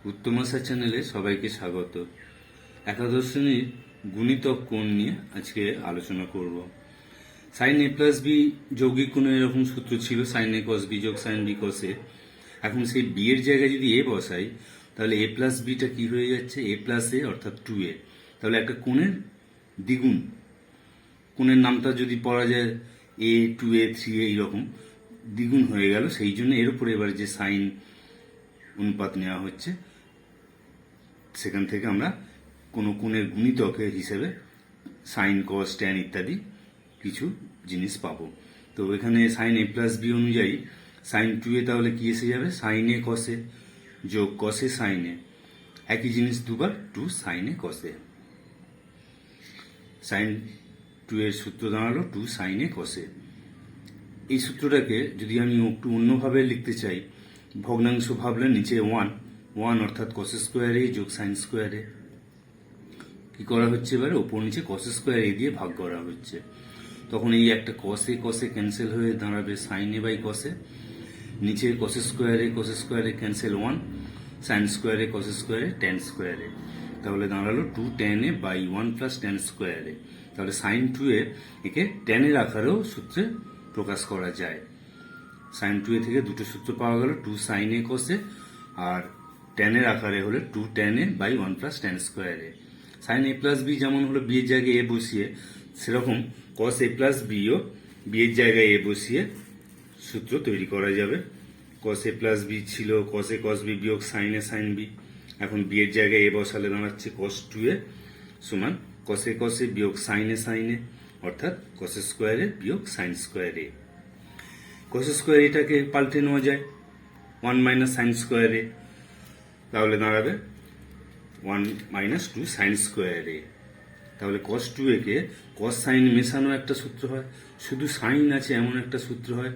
উত্তমাশা চ্যানেলে সবাইকে স্বাগত। একাদশ শ্রেণীর গুণিতক কোণ নিয়ে আজকে আলোচনা করব। সাইন এ প্লাস বি যৌগিক কোণের এরকম সূত্র ছিল, সাইন এ কস বি যোগ সাইন বি কস এ। এখন সেই বি এর জায়গায় যদি এ বসাই তাহলে এ প্লাস বিটা কি হয়ে যাচ্ছে, এ প্লাস এ অর্থাৎ 2a। তাহলে একটা কোণের দ্বিগুণ, কোণের নামটা যদি পড়া যায় এ 2a 3a এইরকম দ্বিগুণ হয়ে গেল, সেই জন্য এর উপরে এবার যে সাইন অনুপাত নেওয়া হচ্ছে সেখান থেকে আমরা কোনো কোণের গুণিতকের হিসেবে সাইন কস ট্যান ইত্যাদি কিছু জিনিস পাবো। তো এখানে সাইন এ প্লাস বি অনুযায়ী সাইন 2a তাহলে কি এসে যাবে, সাইন এ কসে যোগ কসে সাইন এ, একই জিনিস দুবার, 2 সাইন এ কসে। সাইন 2 এর সূত্র দাঁড়ালো 2 সাইন এ কসে। এই সূত্রটাকে যদি আমি একটু অন্যভাবে লিখতে চাই, ভগ্নাংশ ভাবলে নিচে 1 অর্থাৎ কস স্কোয়ার এ যোগ সাইন স্কোয়ার এ। কি করা হচ্ছে এবারে, ওপর নিচে কস স্কোয়ার এ দিয়ে ভাগ করা হচ্ছে। তখন এই একটা কসে কসে ক্যান্সেল হয়ে দাঁড়াবে সাইন এ বাই কসে। নিচে cos square A cancel 1, sine square A cos square A tan square A. তাহলে দাঁড়ালো 2 tan A by 1 plus tan square A. তাহলে সাইন 2a একে ট্যানের আকারেও সূত্রে প্রকাশ করা যায়। সাইন 2a থেকে দুটো সূত্র পাওয়া গেল, 2 সাইন এ কসে আর ট্যানের আকারে হলে 2 tan A by 1 plus tan square A. Sine A plus B যেমন হলো বি এর জায়গায় এ বসিয়ে, সেরকম কস এ প্লাস বিও বি এর জায়গায় এ বসিয়ে সূত্র তৈরি করা যাবে। কস এ প্লাস বি ছিল কস এ কস বি বিয়োগ সাইন এ সাইন বি। এখন বি এর জায়গায় এ বসালে দাঁড়াচ্ছে কস 2a সমান কস এ বিয়োগ সাইন এ অর্থাৎ কস স্কোয়ার এ বিয়োগ sign square A. Cos square এটাকে পাল্টে নেওয়া যায় 1 মাইনাস সাইন স্কোয়ার এ, তাহলে দাঁড়াবে 1 মাইনাস 2 সাইন স্কোয়ার এ। তাহলে কস 2a কে কস সাইন মেশানো একটা সূত্র হয়, শুধু সাইন আছে এমন একটা সূত্র হয়।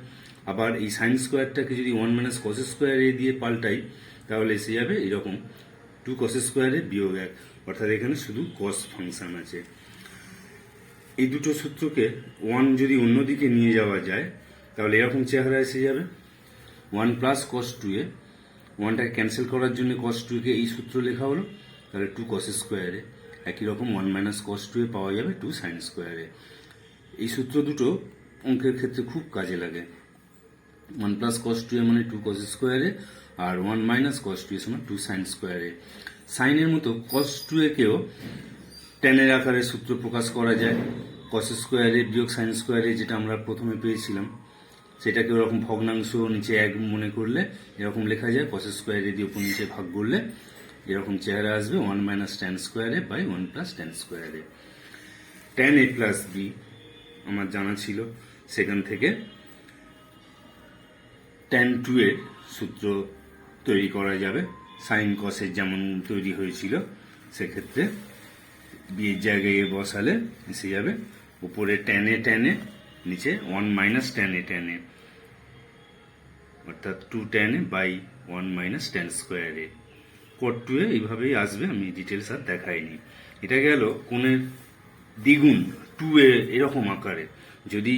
আবার এই সাইন স্কোয়ারটাকে যদি 1 মাইনাস কস স্কোয়ার এ দিয়ে পাল্টাই তাহলে এসে যাবে এরকম 2 কস স্কোয়ার এ বিয়োগ 1, অর্থাৎ এখানে শুধু কস ফাংশন আছে। এই দুটো সূত্রকে 1 যদি অন্যদিকে নিয়ে যাওয়া যায় তাহলে এরকম চেহারা এসে যাবে 1 প্লাস কস 2a। 1টাকে ক্যান্সেল করার জন্য কস 2 কে এই সূত্র লেখা হলো, তাহলে 2 কস স্কোয়ার এ। একই রকম 1 মাইনাস কস 2a পাওয়া যাবে 2 সাইন স্কোয়ার এ। এই সূত্র দুটো অঙ্কের ক্ষেত্রে খুব কাজে লাগে। 1 প্লাস কস 2a মানে 2 কস স্কোয়ার এ, আর 1 মাইনাস কস 2a সমান 2 সাইন স্কোয়ার এ। সাইনের মতো কস 2a কেও ট্যানের আকারে সূত্র প্রকাশ করা যায়, কস স্কোয়ার এ বিয়োগ সাইন স্কোয়ার এ, যেটা আমরা প্রথমে পেয়েছিলাম সেটাকে ওরকম ভগ্নাংশ নিচে 1 মনে করলে এরকম লেখা যায়, কস স্কোয়ার এ দিয়ে উপর নিচে ভাগ করলে এরকম চেহারা আসবে 1 minus tan square A by 1 plus tan square A. Tan A plus B আমার জানা ছিল, সেখান থেকে ট্যান 2 এর সূত্র তৈরি করা যাবে। সাইন কসের যেমন তৈরি হয়েছিল সেক্ষেত্রে বি এর জায়গায় বসালে এসে যাবে উপরে ট্যান এ নিচে 1 মাইনাস ট্যান এ অর্থাৎ 2 tan A by 1 minus tan square A. Cot 2a এইভাবেই আসবে, আমি ডিটেলস আর দেখাইনি। এটা গেল কোণের দ্বিগুণ 2a এরকম আকারে। যদি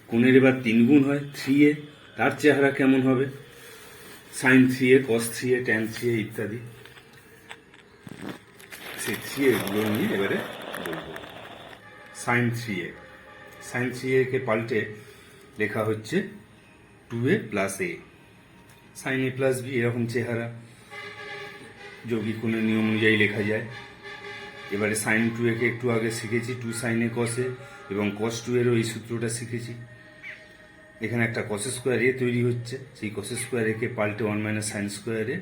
কোণের এবার 3 গুণ হয় 3a, তার চেহারা কেমন হবে, সাইন 3a কস 3a ট্যান 3a ইত্যাদি, সেই 3a গুলো নিয়ে এবারে বলবো। সাইন 3a কে পাল্টে লেখা হচ্ছে 2a plus A. Sine A plus B এরকম চেহারা যৌগিক কোণের নিয়ম অনুযায়ী লেখা যায়। এবারে সাইন 2a কে একটু আগে শিখেছি 2 সাইন এ কসে, এবং কস 2 এরও এই সূত্রটা শিখেছি। এখানে একটা কস স্কোয়ার এ তৈরি হচ্ছে, সেই কস স্কোয়ার এ কে পাল্টে 1 মাইনাস সাইন স্কোয়ার এ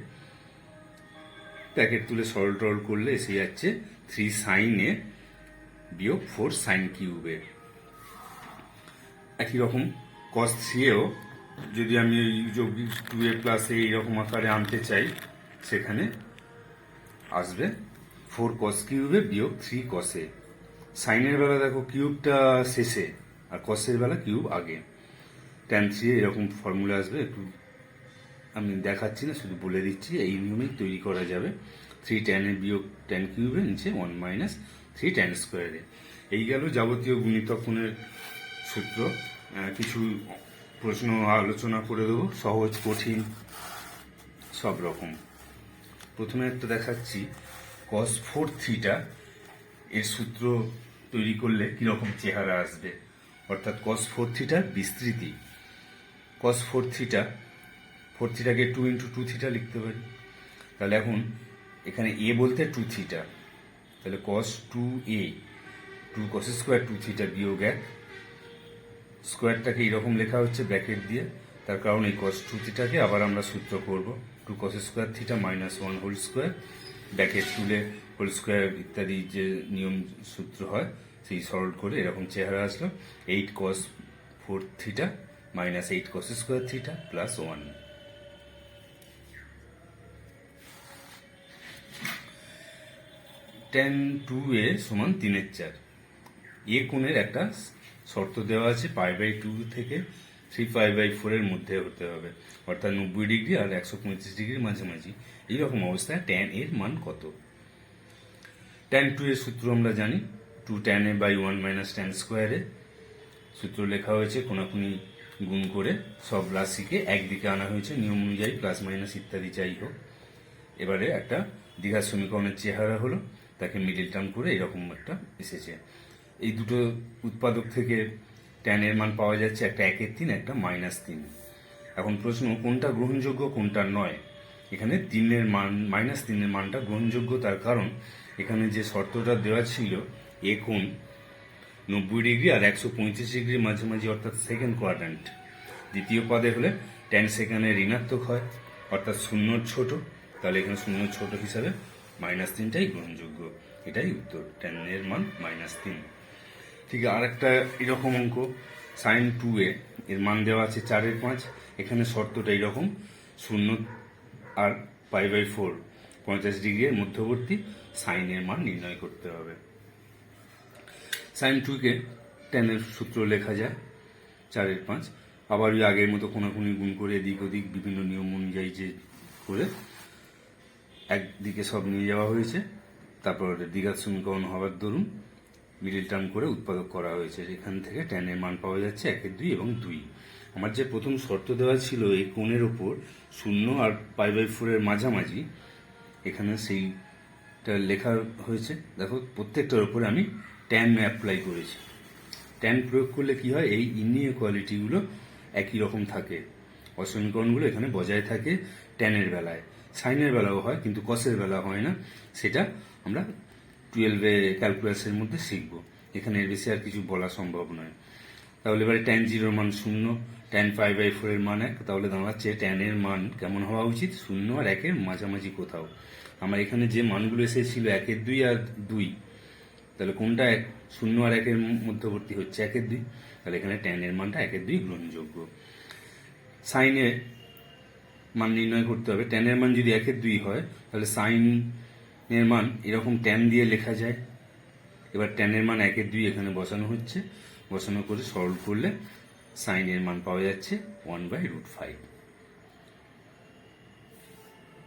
প্যাকেট তুলে সরল টরল করলে এসে যাচ্ছে 3 সাইন এ বিয়োগ 4 সাইন কিউব এ। একই রকম কস 3এও যদি আমি যৌগিক 2a প্লাস এ এইরকম আকারে আনতে চাই, সেখানে আসবে 4 কস কিউব এ বিয়োগ 3 কস এ। সাইনের বেলা দেখো কিউবটা শেষে আর কসের বেলা কিউব আগে। ট্যান 3 এরকম ফর্মুলা আসবে, একটু আমি দেখাচ্ছি না, শুধু বলে দিচ্ছি এই নিয়মেই তৈরি করা যাবে। 3 ট্যান এ বিয়োগ ট্যান কিউবে নিচে 1 মাইনাস 3 ট্যান স্কোয়ার এ। এই গেল যাবতীয় গুণিতক কোণের সূত্র। কিছু প্রশ্ন আলোচনা করে দেবো, সহজ কঠিন সব রকম। প্রথমে একটা দেখাচ্ছি cos 4 থিটা এর সূত্র তৈরি করলে কিরকম চেহারা আসবে, অর্থাৎ cos 4 থিটার বিস্তৃতি। cos 4 থিটা, 4 থিটাকে 2 ইন্টু 2 থিটা লিখতে পারি। তাহলে এখন এখানে এ বলতে 2 থিটা, তাহলে cos 2a 2 cos square 2 theta বিয়োগ 1, স্কোয়ারটাকে এইরকম লেখা হচ্ছে ব্র্যাকেট দিয়ে, তার কারণ এই cos 2 থিটাকে আবার আমরা সূত্র করব 2 cos square theta minus 1 whole square, bracket তুলে হোল স্কোয়ার ইত্যাদি যে নিয়ম সূত্র হয় সেই সলভ করে এরকম চেহারা আসলো 8 cos 4 theta minus 8 cos square theta plus 1। tan 2a সমান 3/4। এ কোণের একটা শর্ত দেওয়া আছে π/2 থেকে 3π/4 এর মধ্যে হতে হবে, অর্থাৎ 90 ডিগ্রি আর 135 ডিগ্রির মাঝামাঝি। এইরকম অবস্থায় tan এর মান কত? tan 2 এর সূত্র আমরা জানি 2 tan a by 1 minus tan স্কোয়ারে। সূত্র লেখা হয়েছে কোনাকুনি গুণ করে সব রাশিকে একদিকে আনা হয়েছে নিয়ম অনুযায়ী, প্লাস মাইনাস ইত্যাদি যাই হোক। এবারে একটা দ্বিঘাত সমীকরণের চেহারা হলো, তাকে মিডিল টার্ম করে এরকম একটা এসেছে। এই দুটো উৎপাদক থেকে tan এর মান পাওয়া যাচ্ছে, একটা 1/3 একটা -3। এখন প্রশ্ন কোনটা গ্রহণযোগ্য কোনটা নয়। এখানে 3 এর মান -3 এর মানটা গ্রহণযোগ্য, তার কারণ এখানে যে শর্তটা দেওয়া ছিল এ কোণ 90 ডিগ্রি আর 135 ডিগ্রির মাঝামাঝি, অর্থাৎ সেকেন্ড কোয়াড্র্যান্ট। দ্বিতীয় পদে হলে tan সেখানে ঋণাত্মক হয়, অর্থাৎ শূন্য ছোট, তাহলে এখানে শূন্য ছোট হিসাবে -3টাই গ্রহণযোগ্য। এটাই উত্তর, tan এর মান -3। ঠিক আর একটা এরকম অঙ্ক sin 2a এর মান দেওয়া আছে 4/5। এখানে শর্তটা এইরকম 0 আর π/4 50 ডিগ্রির মধ্যবর্তী সাইন এর মান নির্ণয় করতে হবে। sin 2কে tan এর সূত্র লেখা যায় 4/5, আবার ওই আগের মতো কোনাকুনি গুণ করে এদিক ওদিক বিভিন্ন নিয়ম অনুযায়ী যে করে একদিকে সব নিয়ে যাওয়া হয়েছে, তারপর দ্বিঘাত সমীকরণ হওয়ার দরুন মিডিল টার্ম করে উৎপাদক করা হয়েছে। এখান থেকে tan এর মান পাওয়া যাচ্ছে 1/2 এবং 2। আমার যে প্রথম শর্ত দেওয়া ছিল এই কোণের ওপর 0 আর π/4 এর মাঝামাঝি, এখানে সেইটা লেখা হয়েছে। দেখো প্রত্যেকটার ওপরে আমি tan অ্যাপ্লাই করেছি। tan প্রয়োগ করলে কি হয়, এই ইনইকুয়ালিটিগুলো একই রকম থাকে, অসমীকরণগুলো এখানে বজায় থাকে tan এর বেলায়। সাইনের বেলাও হয়, কিন্তু কসের বেলা হয় না। সেটা আমরা 12-এ ক্যালকুলাসের মধ্যে শিখব, এখানে এর বেশি আর কিছু বলা সম্ভব নয়। তাহলে এবারে tan 0 মান 0, tan π/4 এর মান 1, তাহলে দাঁড়াচ্ছে tan এর মান কেমন হওয়া উচিত, 0 আর 1 এর মাঝামাঝি কোথাও। আমার এখানে যে মানগুলো এসেছিল 1/2 আর 2, তাহলে কোনটা 0 আর 1 এর মধ্যবর্তী হচ্ছে 1/2, তাহলে এখানে tan এর মানটা 1/2 গ্রহণযোগ্য। সাইনের মান নির্ণয় করতে হবে। tan এর মান যদি 1/2 হয় তাহলে সাইন এর মান এরকম tan দিয়ে লেখা যায়। এবার tan এর মান 1/2 এখানে বসানো হচ্ছে, বসানো করে সরল করলে সাইন এর মান পাওয়া যাচ্ছে 1/√5।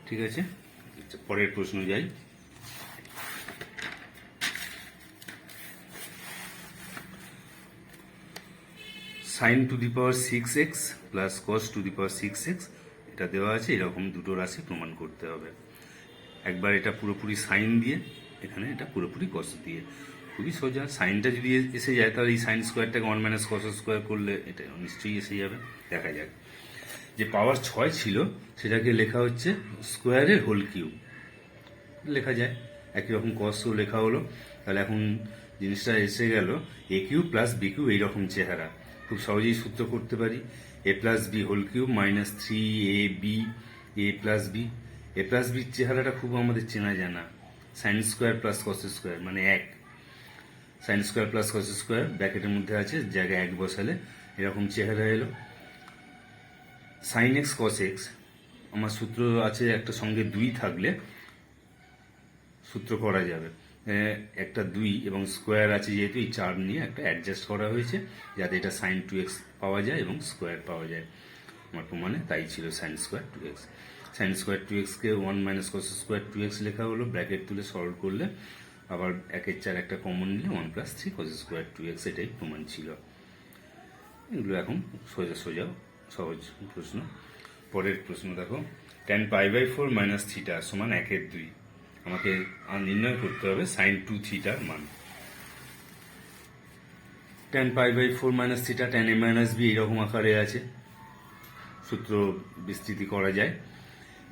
ঠিক আছে, পরের প্রশ্ন যাই। sin two the power 6x plus cos two the power 6x এটা দেওয়া আছে, এরকম দুটো রাশি প্রমাণ করতে হবে। একবার এটা পুরোপুরি সাইন দিয়ে, এখানে এটা পুরোপুরি cos দিয়ে। খুবই সোজা, সাইনটা যদি এসে যায় তাহলে এই সাইন স্কোয়ারটাকে 1 মাইনাস cos স্কোয়ার করলে এটা নিশ্চয়ই এসে যাবে। দেখা যাক, যে পাওয়ার 6 ছিল সেটাকে লেখা হচ্ছে স্কোয়ারের হোল কিউব লেখা যায়, একই রকম cosও লেখা হলো। তাহলে এখন জিনিসটা এসে গেল a cube plus b cube, এইরকম চেহারা। খুব সহজেই সূত্র করতে পারি, a plus B whole cube minus 3ab a plus B. a plus বির চেহারাটা খুব আমাদের চেনা জানা, sine square plus cos square মানে 1। Sine square plus cos square ব্র্যাকেটের মধ্যে আছে, জায়গায় 1 বসালে এরকম চেহারা এলো। সাইন এক্স কস এক্স, আমার সূত্র আছে একটা সঙ্গে 2 থাকলে সূত্র করা যাবে। একটা 2 এবং স্কোয়ার আছে যেহেতু, এই 4 নিয়ে একটা অ্যাডজাস্ট করা হয়েছে যাতে এটা সাইন 2x পাওয়া যায় এবং স্কোয়ার পাওয়া যায়। আমার প্রমাণে তাই ছিল sine square 2x। Sine square 2x-কে 1 মাইনাস কস স্কোয়ার 2x লেখা হলো, ব্র্যাকেট তুলে সলভ করলে আবার 1/4 একটা কমন নিলে 1 প্লাস 3 কস স্কোয়ার 2x, এটাই প্রমাণ ছিল। এগুলো এখন সোজা সোজা সহজ প্রশ্ন। পরের প্রশ্ন দেখো, tan pi by 4 minus theta সমান 1/2। আমাকে নির্ণয় করতে হবে sin 2 থিটার মান। tan pi by 4 minus theta tan a minus B এইরকম আকারে আছে, সূত্র বিস্তৃতি করা যায়।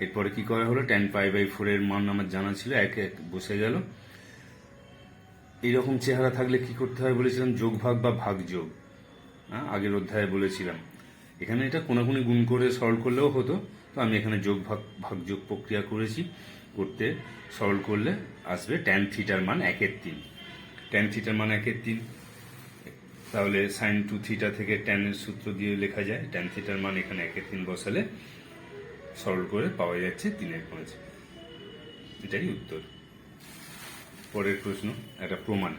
এরপরে কি করা হলো, tan পাই বাই 4 এর মান আমার জানা ছিল, 1 বসে গেল। এইরকম চেহারা থাকলে কি করতে হয় বলেছিলাম, যোগ ভাগ বা ভাগ যোগ, আগের অধ্যায়ে বলেছিলাম। এখানে এটা কোনাকুনি গুণ করে সরল করলেও হতো, তো আমি এখানে যোগ ভাগ ভাগ যোগ প্রক্রিয়া করেছি। করতে সরল করলে আসবে tan থিটার মান 1/3। tan থিটার মান 1/3, তাহলে sin 2 থিটা থেকে tan এর সূত্র দিয়ে লেখা যায়। tan থিটার মান এখানে 1/3 বসালে সরল করে পাওয়া যাচ্ছে 3/5। এটাই উত্তর। পরের প্রশ্ন, একটা প্রমাণ,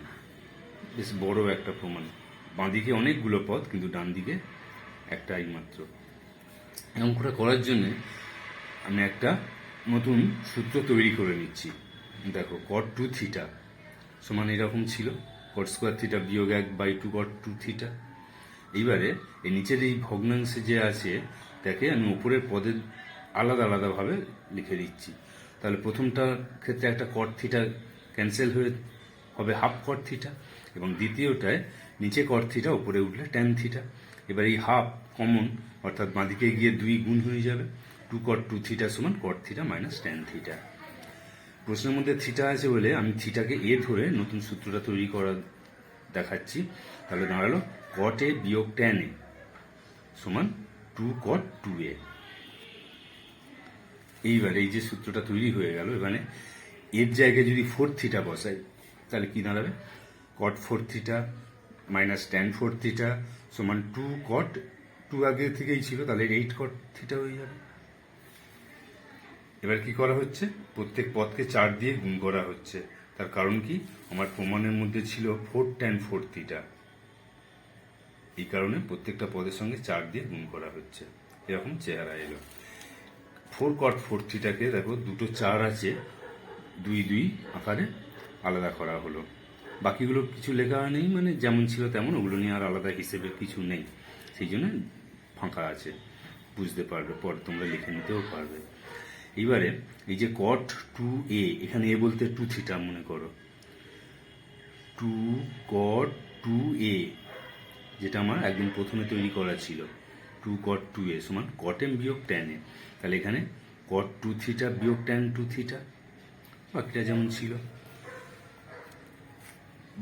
বেশ বড় একটা প্রমাণ। বাঁদিকে অনেকগুলো পদ, কিন্তু ডান দিকে একটাই মাত্র। অঙ্কটা করার জন্য আমি একটা নতুন সূত্র তৈরি করে নিচ্ছি। দেখো, cot 2 থিটা সমান এরকম ছিল, cot স্কোয়ার থিটা বিয়োগ 1/2 cot 2 থিটা। এইবারে এই নিচের এই ভগ্নাংশে যে আছে তাকে আমি উপরের পদে আলাদা আলাদাভাবে লিখে দিচ্ছি। তাহলে প্রথমটার ক্ষেত্রে একটা cot থিটা ক্যান্সেল হয়ে হবে হাফ cot থিটা, এবং দ্বিতীয়টায় নিচে cot থিটা উপরে উঠলে tan থিটা। এবার এই হাফ কমন, অর্থাৎ বাঁদিকে গিয়ে 2 গুণ হয়ে যাবে, 2 cot 2 থিটা সমান cot theta minus tan theta. প্রশ্নের মধ্যে থিটা আছে বলে আমি থিটাকে এ ধরে নতুন সূত্রটা তৈরি করা দেখাচ্ছি। তাহলে দাঁড়ালো cot a বিয়োগ tan a সমান 2 cot 2a। এইবার এই যে সূত্রটা তৈরি হয়ে গেল, এখানে এর জায়গায় যদি 4 থিটা বসাই তাহলে কি দাঁড়াবে, cot 4 theta minus tan 4 theta সমান 2 cot 2 আগে থেকেই ছিল, তাহলে 8 cot থিটা হয়ে যাবে। এবার কি করা হচ্ছে, প্রত্যেক পদকে 4 দিয়ে গুণ করা হচ্ছে। তার কারণ কি, আমার প্রমাণের মধ্যে ছিল 4 tan 4 থিটা, এই কারণে প্রত্যেকটা পদের সঙ্গে 4 দিয়ে গুণ করা হচ্ছে। এরকম চেহারা এলো। 4 cot 4 থিটাকে দেখো দুটো 4 আছে, 2 আকারে আলাদা করা হলো। বাকিগুলো কিছু লেখা নেই, মানে যেমন ছিল তেমন, ওগুলো নিয়ে আর আলাদা হিসেবে কিছু নেই, সেই জন্য ফাঁকা আছে, বুঝতে পারবে, পর তোমরা লিখে নিতেও পারবে। এইবারে এই যে cot 2a, এখানে এ বলতে 2 থিটা মনে করো, 2 cot 2a যেটা আমার একদিন প্রথমে তৈরি করা ছিল, 2 cot 2a সমান cot m বিয়োগ tan a। তাহলে এখানে cot 2 থিটা বিয়োগ tan 2 থিটা, বাকিটা যেমন ছিল।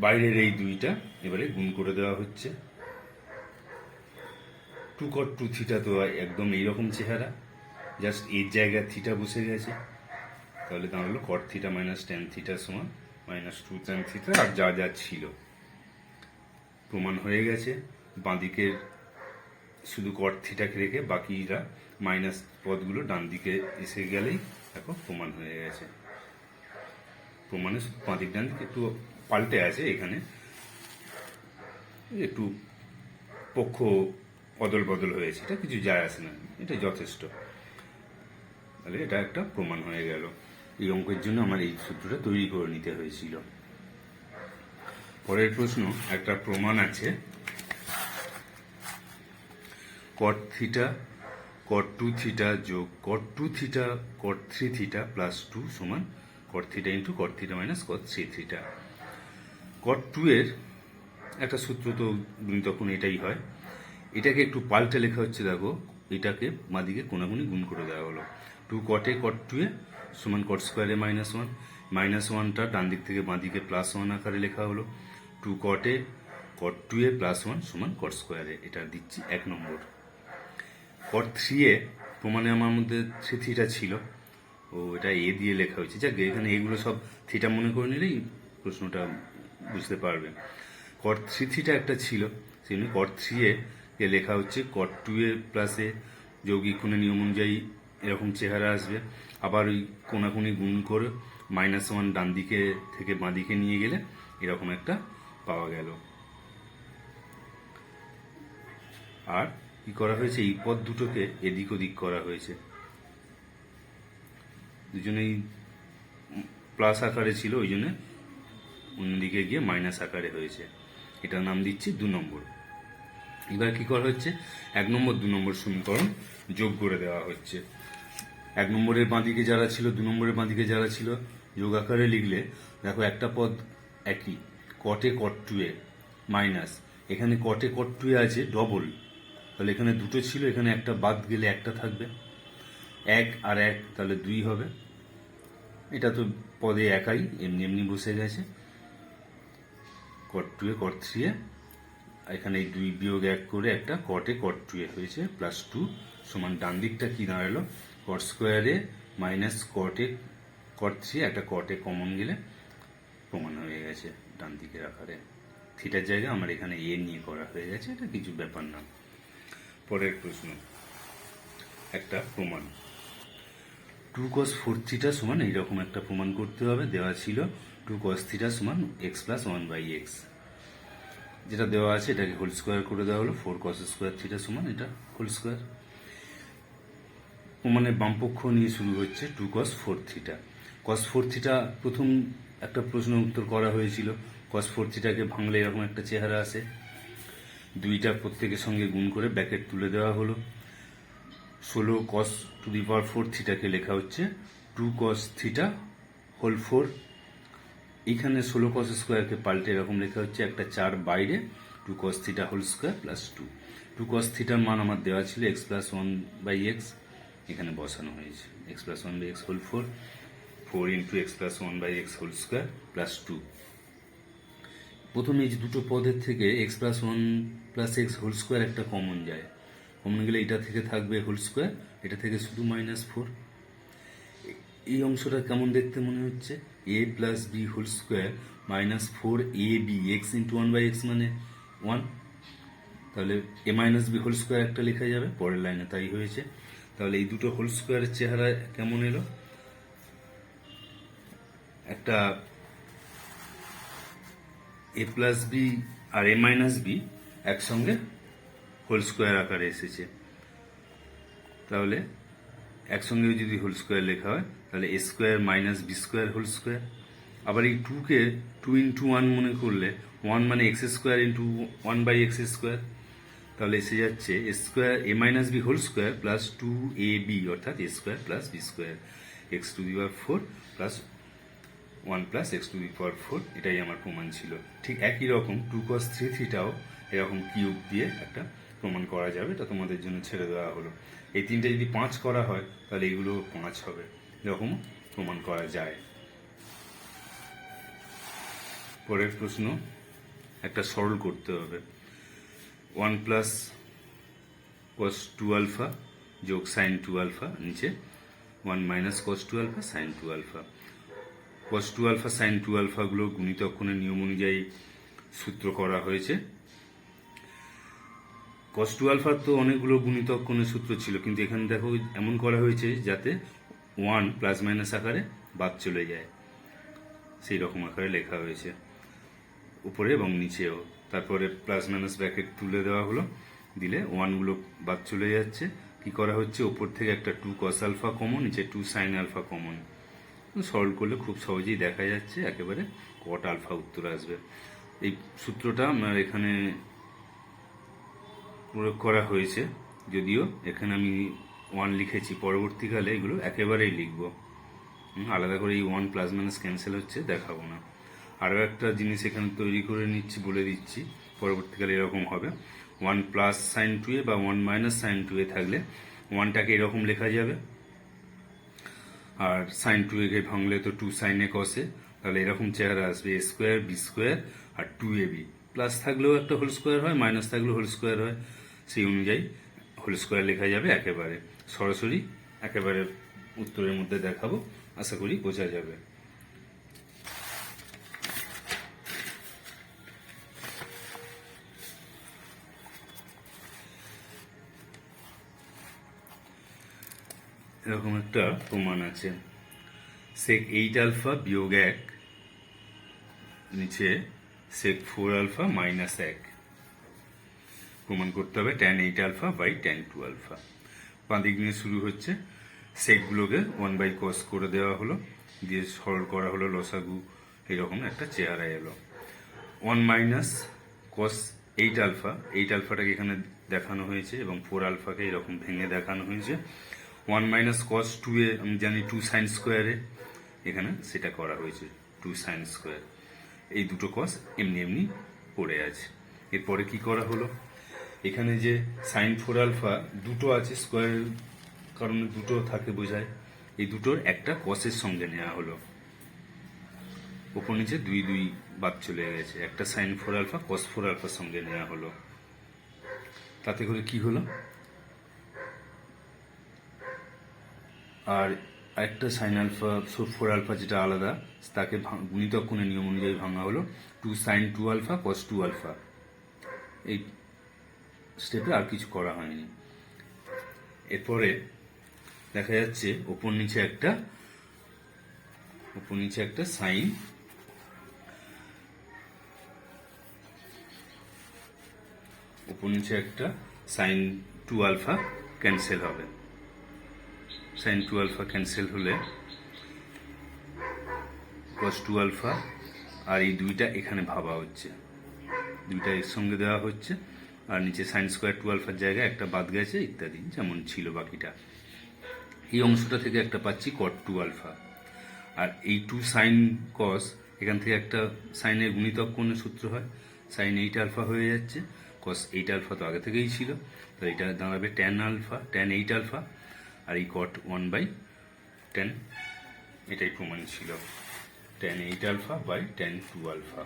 বাইরের এই দুইটা এবারে গুণ করে দেওয়া হচ্ছে। 2 cot 2 থিটা তো একদম এইরকম চেহারা, জাস্ট এর জায়গায় থিটা বসে গেছে। তাহলে দাঁড়ালো cot theta minus tan theta সমান মাইনাস 2 tan থিটা, আর যা যা ছিল প্রমাণ হয়ে গেছে। বাঁদিকের শুধু cot থিটাকে রেখে বাকিরা মাইনাস পদগুলো ডান দিকে এসে গেলেই দেখো প্রমাণ হয়ে গেছে। প্রমাণে বাঁদিক ডান দিকে একটু পাল্টে আছে, এখানে একটু পক্ষ অদল বদল হয়েছে, এটা কিছু যায় আসে না, এটা যথেষ্ট। তাহলে এটা একটা প্রমাণ হয়ে গেল। এই অঙ্কের জন্য আমার এই সূত্রটা তৈরি করে নিতে হয়েছিল। পরের প্রশ্ন, একটা প্রমাণ আছে, cot থিটা cot 2 থিটা যোগ cot 2 theta cot 3 theta plus 2 সমান cot theta into cot theta minus cot 3 theta. cot 2 এর একটা সূত্র তো তখন এটাই হয়, এটাকে একটু পাল্টে লেখা হচ্ছে। দেখো, এটাকে বাঁদিকে কোনাকুনি গুণ করে দেওয়া হলো। 2 cot a cot 2a সমান cot square a minus 1, minus 1টা ডান দিক থেকে বাঁদিকে প্লাস 1 আকারে লেখা হলো। 2 cot a cot 2a plus 1 সমান cot স্কোয়ার a, এটা দিচ্ছি 1 নম্বর। cot 3a প্রমাণে আমার মধ্যে 3 থিটা ছিল, ও এটা এ দিয়ে লেখা হয়েছে। যাক, এখানে এগুলো সব থিটা মনে করে নিলেই প্রশ্নটা বুঝতে পারবে। cot 3 থিটা একটা ছিল, সেই জন্য cot 3a কে লেখা হচ্ছে cot 2a প্লাস a, যৌগিক কোণের নিয়ম অনুযায়ী এরকম চেহারা আসবে। আবার ওই কোনাকুনি গুণ করে মাইনাস 1 ডান দিকে থেকে বাঁ দিকে নিয়ে গেলে এরকম একটা পাওয়া গেল। আর কি করা হয়েছে, এই পদ দুটোকে এদিক ওদিক করা হয়েছে, দুজনেই প্লাস আকারে ছিল, ওই জন্য অন্যদিকে গিয়ে মাইনাস আকারে হয়েছে। এটার নাম দিচ্ছি 2 নম্বর। এবার কি করা হচ্ছে, 1 নম্বর 2 নম্বর সমীকরণ যোগ করে দেওয়া হচ্ছে। এক নম্বরের বাঁদিকে যারা ছিল, 2 নম্বরের বাঁদিকে যারা ছিল, যোগ আকারে লিখলে দেখো একটা পদ একই, কটে কট টু এ মাইনাস, এখানে কটে কট টু এ আছে ডবল, তাহলে এখানে দুটো ছিল, এখানে একটা বাদ গেলে একটা থাকবে, 1 আর 1 তাহলে 2 হবে। এটা তো পদে একাই এমনি এমনি বসে গেছে, cot to A caught three এ, এখানে এই 2 বিয়োগ 1 করে একটা কটে কট টু এ হয়েছে প্লাস 2 সমান ডান দিকটা কি দাঁড়ালো, কট স্কোয়ারে মাইনাস কটে কট থ্রি, একটা কটে কমন গেলে প্রমাণ হয়ে গেছে ডান দিকের আকারে। থিটার জায়গায় আমার এখানে এ নিয়ে করা হয়ে গেছে, এটা কিছু ব্যাপার না। পরের প্রশ্ন, একটা প্রমাণ 2 cos 4 থিটা সমান এইরকম একটা প্রমাণ করতে হবে। দেওয়া ছিল 2 cos থিটা সমান x প্লাস 1/x, যেটা দেওয়া আছে এটাকে হোল স্কোয়ার করে দেওয়া হলো, 4 cos স্কোয়ার থিটা সমান এটা হোল স্কোয়ার। প্রমাণের বামপক্ষ নিয়ে শুরু হচ্ছে 2 cos 4 থিটা। cos 4 থিটা প্রথম একটা প্রশ্ন উত্তর করা হয়েছিল, cos 4 থিটাকে ভাঙলে এরকম একটা চেহারা আসে, দুইটা প্রত্যেকের সঙ্গে গুণ করে ব্র্যাকেট তুলে দেওয়া হলো। 16 cos টু দি পাওয়ার 4 থিটাকে লেখা হচ্ছে 2 cos থিটা হোল 4। এইখানে 16 cos স্কোয়ারকে পাল্টে এরকম লেখা হচ্ছে একটা 4 বাইরে 2 cos theta whole square plus 2 cos থিটার মান আমার দেওয়া ছিল x প্লাস 1/x, এখানে বসানো হয়েছে x plus 1/x whole 4 into x plus 1/x whole square plus 2। প্রথমে এই যে দুটো পদের থেকে x plus 1 plus x whole square একটা কমন যায়, কমন গেলে এটা থেকে থাকবে হোল স্কোয়ার, এটা থেকে শুধু -4। এই অংশটা কেমন দেখতে মনে হচ্ছে, a plus B whole square -4ab x into 1/x মানে 1, তাহলে a minus B whole square একটা লেখা যাবে, পরের লাইনে তাই হয়েছে। তাহলে এই দুটো হোল স্কোয়ারের চেহারা কেমন এলো, একটা a প্লাস বি আর a মাইনাস বি একসঙ্গে হোল স্কোয়ার আকারে এসেছে। তাহলে একসঙ্গে যদি হোল স্কোয়ার লেখা হয় তাহলে A square minus B square whole square. আবার এই 2কে 2 ইন্টু 1 মনে করলে 1 মানে x square into 1/x square, তাহলে এসে যাচ্ছে A square A minus B whole square plus 2ab অর্থাৎ A square plus B square, X to the power 4 plus 1 plus X to the power 4। এটাই আমার প্রমাণ ছিল। ঠিক একই রকম 2 cos 3 থিটাও এরকম কিউব দিয়ে একটা প্রমাণ করা যাবে, এটা তোমাদের জন্য ছেড়ে দেওয়া হলো। এই তিনটে যদি 5 করা হয় তাহলে এগুলো 5 হবে, এরকম প্রমাণ করা যায়। পরের প্রশ্ন, একটা সরল করতে হবে, 1 প্লাস cos 2 আলফা যোগ সাইন 2 আলফা, নিচে 1 minus cos 2 alpha sine 2 alpha. cos 2 alpha sine 2 আলফাগুলো গুণিতক কোণের নিয়ম অনুযায়ী সূত্র করা হয়েছে। cos 2 আলফার তো অনেকগুলো গুণিতক কোণের সূত্র ছিল, কিন্তু এখানে দেখো এমন করা হয়েছে যাতে 1 প্লাস মাইনাস আকারে বাদ চলে যায়, সেই রকম আকারে লেখা হয়েছে উপরে এবং নিচেও। তারপরে প্লাস মাইনাস ব্র্যাকেট তুলে দেওয়া হলো, দিলে 1গুলো বাদ চলে যাচ্ছে। কি করা হচ্ছে, ওপর থেকে একটা 2 cos আলফা কমন, নিচে 2 সাইন আলফা কমন, সলভ করলে খুব সহজেই দেখা যাচ্ছে একেবারে কট আলফা উত্তর আসবে। এই সূত্রটা আমার এখানে প্রয়োগ করা হয়েছে, যদিও এখানে আমি 1 লিখেছি, পরবর্তীকালে এগুলো একেবারেই লিখব, আলাদা করে এই 1 প্লাস মাইনাস ক্যান্সেল হচ্ছে দেখাবো না। আরও একটা জিনিস এখানে তৈরি করে নিচ্ছি, বলে দিচ্ছি, পরবর্তীকালে এরকম হবে 1 প্লাস সাইন 2a বা 1 মাইনাস সাইন 2a থাকলে 1টাকে এরকম লেখা যাবে, আর সাইন 2a কে ভাঙলে তো 2 সাইন এ কসে, তাহলে এরকম চেহারা আসবে এ স্কোয়ার বি স্কোয়ার আর 2ab, প্লাস থাকলেও একটা হোল স্কোয়ার হয়, মাইনাস থাকলেও হোল স্কোয়ার হয়, সেই অনুযায়ী হোল স্কোয়ার লেখা যাবে। একেবারে সরাসরি একেবারে উত্তরের মধ্যে দেখাবো, আশা করি বোঝা যাবে। এরকম একটা প্রমাণ আছে, sec 8 আলফা বিয়োগ 1 নিচে sec 4 আলফা মাইনাস 1 প্রমাণ করতে হবে tan 8 alpha by tan 2 alpha. বাঁ দিক নিয়ে শুরু হচ্ছে, সেকগুলোকে 1/cos করে দেওয়া হলো, দিয়ে সরল করা হলো লসাগু, এইরকম একটা চেহারা এলো। 1 মাইনাস cos 8 আলফা, 8 আলফাটাকে এখানে দেখানো হয়েছে এবং 4 আলফাকে এরকম ভেঙে দেখানো হয়েছে। ওয়ান মাইনাস কস টু এ আমি জানি টু সাইন স্কোয়ারে, এখানে সেটা করা হয়েছে টু সাইন স্কোয়ার। এই দুটো কস এমনি এমনি পড়ে আছে। এরপরে কি করা হলো, এখানে যে সাইন ফোর আলফা দুটো আছে, স্কোয়ারের কারণে দুটো থাকে বোঝায়, এই দুটোর একটা কসের সঙ্গে নেওয়া হলো, ওপর নিচে দুই দুই বাদ চলে গেছে, একটা sine four alpha cos four আলফার সঙ্গে নেওয়া হলো। তাতে করে কি হলো, আর একটা সাইন আলফা ফোর আলফা যেটা আলাদা, তাকে গুণিতক কোণের নিয়ম অনুযায়ী ভাঙা হলো two sine two alpha cos two alpha. এই স্টেপে আর কিছু করা হয়নি। এরপরে দেখা যাচ্ছে ওপর নিচে একটা সাইন, ওপর নিচে একটা সাইন টু আলফা ক্যান্সেল হবে। সাইন টু আলফা ক্যান্সেল হলে কস টু আলফা আর এই দুইটা এখানে ভাবা হচ্ছে, দুইটা এর সঙ্গে দেওয়া হচ্ছে, আর নিচে সাইন স্কোয়ার টু আলফার জায়গায় একটা বাদ গেছে ইত্যাদি, যেমন ছিল বাকিটা। এই অংশটা থেকে একটা পাচ্ছি কট টু আলফা, আর এই টু সাইন কস, এখান থেকে একটা সাইনের গুণিতক কোণের সূত্র হয়, সাইন এইট আলফা হয়ে যাচ্ছে, কস এইট আলফা তো আগে থেকেই ছিল, তো এটা দাঁড়াবে tan alpha, tan eight alpha, আর এই কট 1/10, এটাই প্রমাণ ছিল, tan eight alpha by tan two alpha.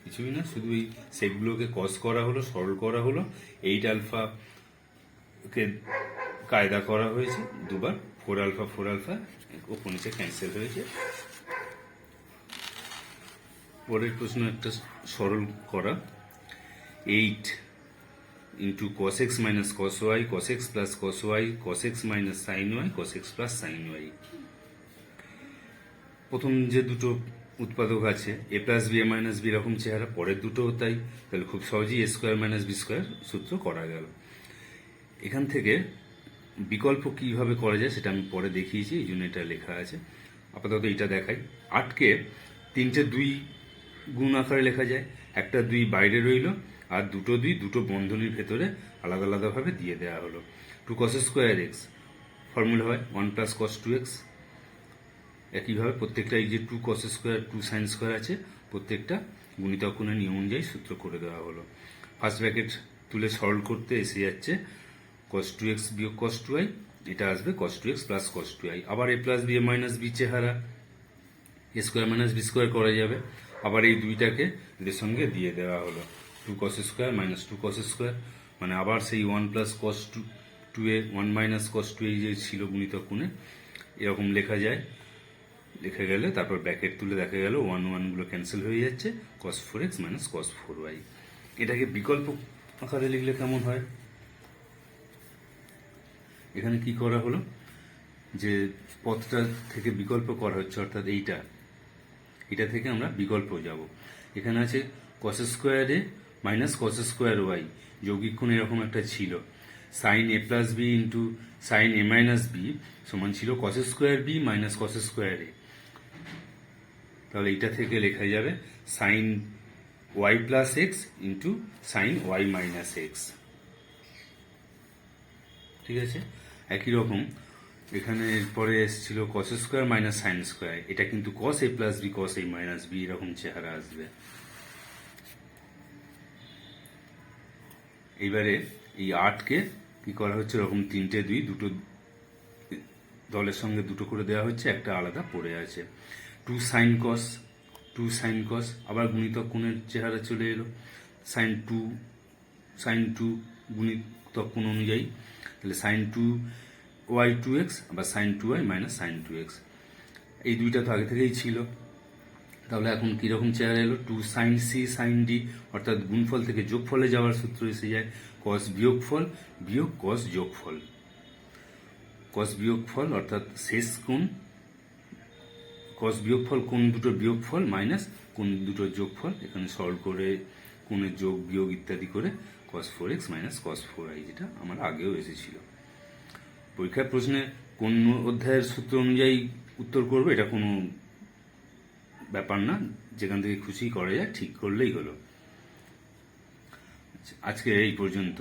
কিছুই না, শুধু এই সেটগুলোকে কস করা হলো, সরল করা হলো, এইট আলফাকে কায়দা করা হয়েছে দুবার, ফোর আলফা ওপর নিচে ক্যান্সেল হয়েছে। পরের প্রশ্ন একটা সরল করা, 8 into cos x minus cos y cos x plus cos y cos x minus sin y cos x plus sin y। প্রথম যে দুটো উৎপাদক আছে এ plus B A minus B এরকম চেহারা, পরের দুটো তাই, তাহলে খুব সহজেই এ স্কোয়ার মাইনাস বি স্কোয়ার সূত্র করা গেল। এখান থেকে বিকল্প কিভাবে করা যায় সেটা আমি পরে দেখিয়েছি, এই জন্য এটা লেখা আছে, আপাতত এটা দেখাই। 8কে 3টে 2 গুণ আকারে লেখা যায়, একটা 2 বাইরে রইল, আর দুটো 2 দুটো বন্ধনীর ভেতরে আলাদা আলাদাভাবে দিয়ে দেওয়া হলো। 2 cos স্কোয়ার এক্স ফর্মুলা হয় 1 প্লাস cos 2x। একইভাবে প্রত্যেকটা এই যে 2 cos স্কোয়ার 2 সাইন স্কোয়ার আছে, প্রত্যেকটা গুণিতক কোণের নিয়ম অনুযায়ী সূত্র করে দেওয়া হলো। ফার্স্ট ব্র্যাকেট তুলে সরল করতে এসে যাচ্ছে cos 2x বিয়োগ cos 2y, এটা আসবে cos 2x plus cos 2y। আবার এ plus B A minus B চেহারা, এ স্কোয়ার মাইনাস বি স্কোয়ার করা যাবে, আবার এই দুইটাকে এদের সঙ্গে দিয়ে দেওয়া হলো 2 cos square minus 2 cos square, মানে আবার সেই 1 plus cos 2a 1 minus cos 2a যে ছিল গুণিতক কোণে, এরকম লেখা যায়। লিখে গেলে তারপর ব্র্যাকেট তুলে দেখা গেল 1 গুলো ক্যান্সেল হয়ে যাচ্ছে, cos 4x minus cos 4y। এটাকে বিকল্প আকারে লিখলে কেমন হয়, এখানে কি করা হলো, যে পথটা থেকে বিকল্প করা হচ্ছে, অর্থাৎ এইটা থেকে আমরা বিকল্প যাব। এখানে আছে cos square A minus cos square Y, যৌগিক কোণ এরকম একটা ছিল, sine A plus B into sine A minus B সমান ছিল cos square B minus cos square A. তাহলে এইটা থেকে লেখা যাবে sine Y plus X into sine Y minus X. ঠিক আছে, একই রকম এখানে পরে এসেছিল cos square minus sine square, এটা কিন্তু cos a plus B cos a minus B এরকম চেহারা আসবে। এইবারে এই 8কে কি করা হচ্ছে, এরকম 3টে 2 দুটো দলের সঙ্গে দুটো করে দেওয়া হচ্ছে, একটা আলাদা পড়ে আছে। 2 সাইন কস আবার গুণিতক কোণের চেহারা চলে এলো, সাইন টু গুণিতক কোণ অনুযায়ী, তাহলে সাইন 2y 2x আবার sign 2y minus sine 2x। এই দুইটা তো আগে থেকেই ছিল, তাহলে এখন কীরকম চেহারা এলো, 2 সাইন সি সাইন ডি, অর্থাৎ গুণফল থেকে যোগফলে যাওয়ার সূত্র এসে যায়, কস বিয়োগফল বিয়োগ কস যোগফল, কস বিয়োগফল অর্থাৎ শেষ কোণ, কস বিয়োগফল কোণ দুটোর বিয়োগফল মাইনাস কোণ দুটোর যোগফল, এখানে সরল করে কোণের যোগ বিয়োগ ইত্যাদি করে cos 4x minus cos 4y, যেটা আমার আগেও এসেছিল। পরীক্ষার প্রশ্নে কোন অধ্যায়ের সূত্র অনুযায়ী উত্তর করবে এটা কোনো ব্যাপার না, যেখান থেকে খুশি করা যায় ঠিক করলেই হলো। আজকে এই পর্যন্ত।